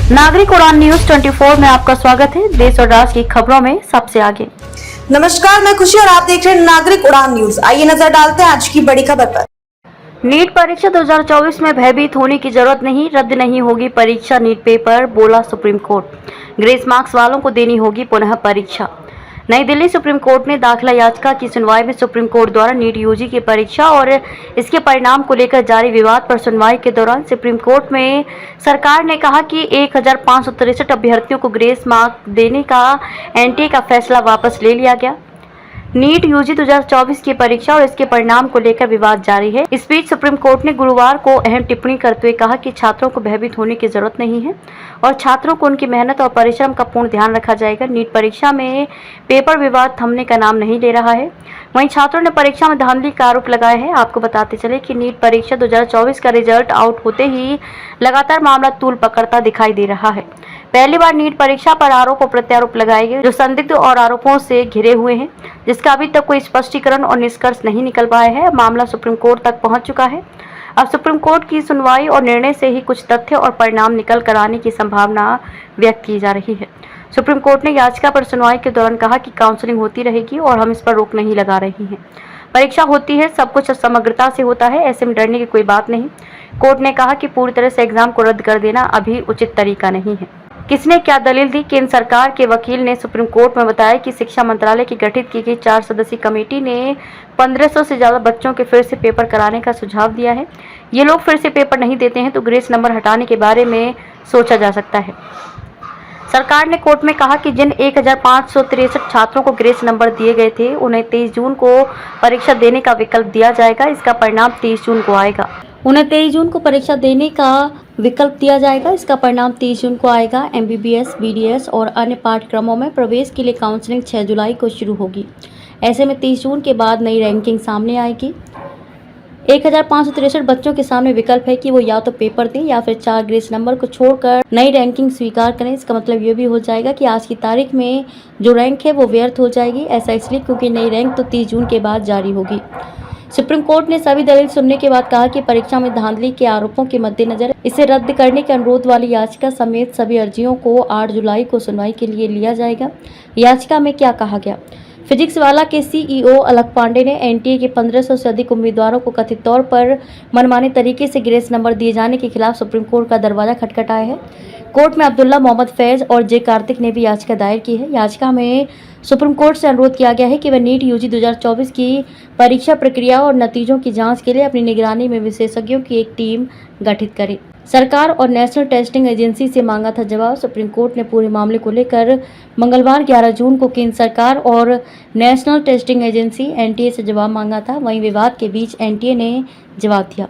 नागरिक उड़ान न्यूज 24 में आपका स्वागत है। देश और राज्य की खबरों में सबसे आगे। नमस्कार, मैं खुशी और आप देख रहे हैं नागरिक उड़ान न्यूज। आइए नजर डालते हैं आज की बड़ी खबर पर। नीट परीक्षा 2024 में भयभीत होने की जरूरत नहीं, रद्द नहीं होगी परीक्षा नीट पेपर, बोला सुप्रीम कोर्ट। ग्रेस मार्क्स वालों को देनी होगी पुनः परीक्षा। नई दिल्ली सुप्रीम कोर्ट ने दाखिला याचिका की सुनवाई में सुप्रीम कोर्ट द्वारा नीट यूजी की परीक्षा और इसके परिणाम को लेकर जारी विवाद पर सुनवाई के दौरान सुप्रीम कोर्ट में सरकार ने कहा कि 1563 अभ्यर्थियों को ग्रेस मार्क देने का एनटीए का फैसला वापस ले लिया गया। नीट यूजी 2024 की परीक्षा और इसके परिणाम को लेकर विवाद जारी है। इस बीच सुप्रीम कोर्ट ने गुरुवार को अहम टिप्पणी करते हुए कहा कि छात्रों को भयभीत होने की जरूरत नहीं है और छात्रों को उनकी मेहनत और परिश्रम का पूर्ण ध्यान रखा जाएगा। नीट परीक्षा में पेपर विवाद थमने का नाम नहीं ले रहा है। वहीं छात्रों ने परीक्षा में धांधली का आरोप लगाया है। आपको बताते चले कि नीट परीक्षा 2024 का रिजल्ट आउट होते ही लगातार मामला तूल पकड़ता दिखाई दे रहा है। पहली बार नीट परीक्षा पर आरोप और प्रत्यारोप लगाए गए जो संदिग्ध और आरोपों से घिरे हुए हैं, जिसका अभी तक कोई स्पष्टीकरण और निष्कर्ष नहीं निकल पाया है। मामला सुप्रीम कोर्ट तक पहुंच चुका है। अब सुप्रीम कोर्ट की सुनवाई और निर्णय से ही कुछ तथ्य और परिणाम निकल कर आने की संभावना व्यक्त की जा रही है। सुप्रीम कोर्ट ने याचिका पर सुनवाई के दौरान कहा कि काउंसलिंग होती रहेगी और हम इस पर रोक नहीं लगा रही हैं। परीक्षा होती है, सब कुछ समग्रता से होता है, ऐसे में डरने की कोई बात नहीं। कोर्ट ने कहा कि पूरी तरह से एग्जाम को रद्द कर देना अभी उचित तरीका नहीं है। किसने क्या दलील दी? केंद्र सरकार के वकील ने सुप्रीम कोर्ट में बताया कि शिक्षा मंत्रालय की गठित की गई 4 सदस्यीय कमेटी ने 1500 से ज्यादा बच्चों के फिर से पेपर कराने का सुझाव दिया है। ये लोग फिर से पेपर नहीं देते हैं तो ग्रेस नंबर हटाने के बारे में सोचा जा सकता है। सरकार ने कोर्ट में कहा कि जिन 1563 छात्रों को ग्रेस नंबर दिए गए थे उन्हें 23 जून को परीक्षा देने का विकल्प दिया जाएगा। इसका परिणाम 23 जून को आएगा। उन्हें 23 जून को परीक्षा देने का विकल्प दिया जाएगा। इसका परिणाम 23 जून को आएगा। एमबीबीएस, बीडीएस और अन्य पाठ्यक्रमों में प्रवेश के लिए काउंसलिंग 6 जुलाई को शुरू होगी। ऐसे में 23 जून के बाद नई रैंकिंग सामने आएगी। 1563 बच्चों के सामने विकल्प है कि वो या तो पेपर दें या फिर 4 ग्रेस नंबर को छोड़कर नई रैंकिंग स्वीकार करें। इसका मतलब ये भी हो जाएगा कि आज की तारीख में जो रैंक है वो व्यर्थ हो जाएगी। ऐसा इसलिए क्योंकि नई रैंक तो 30 जून के बाद जारी होगी। सुप्रीम कोर्ट ने सभी दलील सुनने के बाद कहा कि परीक्षा में धांधली के आरोपों के मद्देनजर इसे रद्द करने के अनुरोध वाली याचिका समेत सभी अर्जियों को 8 जुलाई को सुनवाई के लिए लिया जाएगा। याचिका में क्या कहा गया? फिजिक्स वाला के सीईओ अलक पांडे ने एनटीए के 1500 से अधिक उम्मीदवारों को कथित तौर पर मनमाने तरीके से ग्रेस नंबर दिए जाने के खिलाफ सुप्रीम कोर्ट का दरवाजा खटखटाया है। कोर्ट में अब्दुल्ला मोहम्मद फैज और जे कार्तिक ने भी याचिका दायर की है। याचिका में सुप्रीम कोर्ट से अनुरोध किया गया है कि वह नीट यूजी 2024 की परीक्षा प्रक्रिया और नतीजों की जांच के लिए अपनी निगरानी में विशेषज्ञों की एक टीम गठित करे। सरकार और नेशनल टेस्टिंग एजेंसी से मांगा था जवाब। सुप्रीम कोर्ट ने पूरे मामले को लेकर मंगलवार 11 जून को केंद्र सरकार और नेशनल टेस्टिंग एजेंसी एनटीए से जवाब मांगा था। वहीं विवाद के बीच एनटीए ने जवाब दिया।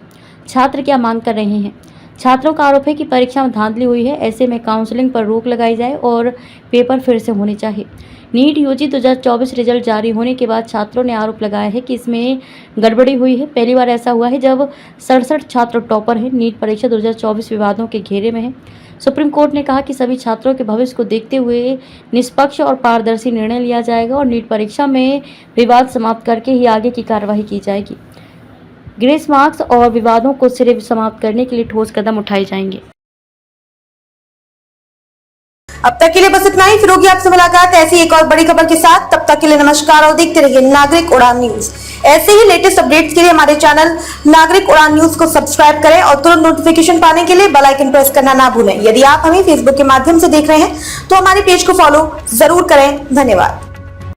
छात्र क्या मांग कर रहे हैं? छात्रों का आरोप है कि परीक्षा में धांधली हुई है, ऐसे में काउंसलिंग पर रोक लगाई जाए और पेपर फिर से होने चाहिए। नीट यूजी 2024 रिजल्ट जारी होने के बाद छात्रों ने आरोप लगाया है कि इसमें गड़बड़ी हुई है। पहली बार ऐसा हुआ है जब 67 छात्र टॉपर हैं। नीट परीक्षा 2024 विवादों के घेरे में है। सुप्रीम कोर्ट ने कहा कि सभी छात्रों के भविष्य को देखते हुए निष्पक्ष और पारदर्शी निर्णय लिया जाएगा और नीट परीक्षा में विवाद समाप्त करके ही आगे की कार्यवाही की जाएगी। ग्रेस मार्क्स और विवादों को सिरे समाप्त करने के लिए ठोस कदम उठाए जाएंगे। अब तक के लिए बस इतना ही। फिर होगी आपसे मुलाकात ऐसी एक और बड़ी खबर के साथ। तब तक के लिए नमस्कार और देखते रहिए नागरिक उड़ान न्यूज। ऐसे ही लेटेस्ट अपडेट्स के लिए हमारे चैनल नागरिक उड़ान न्यूज को सब्सक्राइब करें और तुरंत नोटिफिकेशन पाने के लिए बेल आइकन प्रेस करना ना भूलें। यदि आप हमें फेसबुक के माध्यम से देख रहे हैं तो हमारे पेज को फॉलो जरूर करें। धन्यवाद।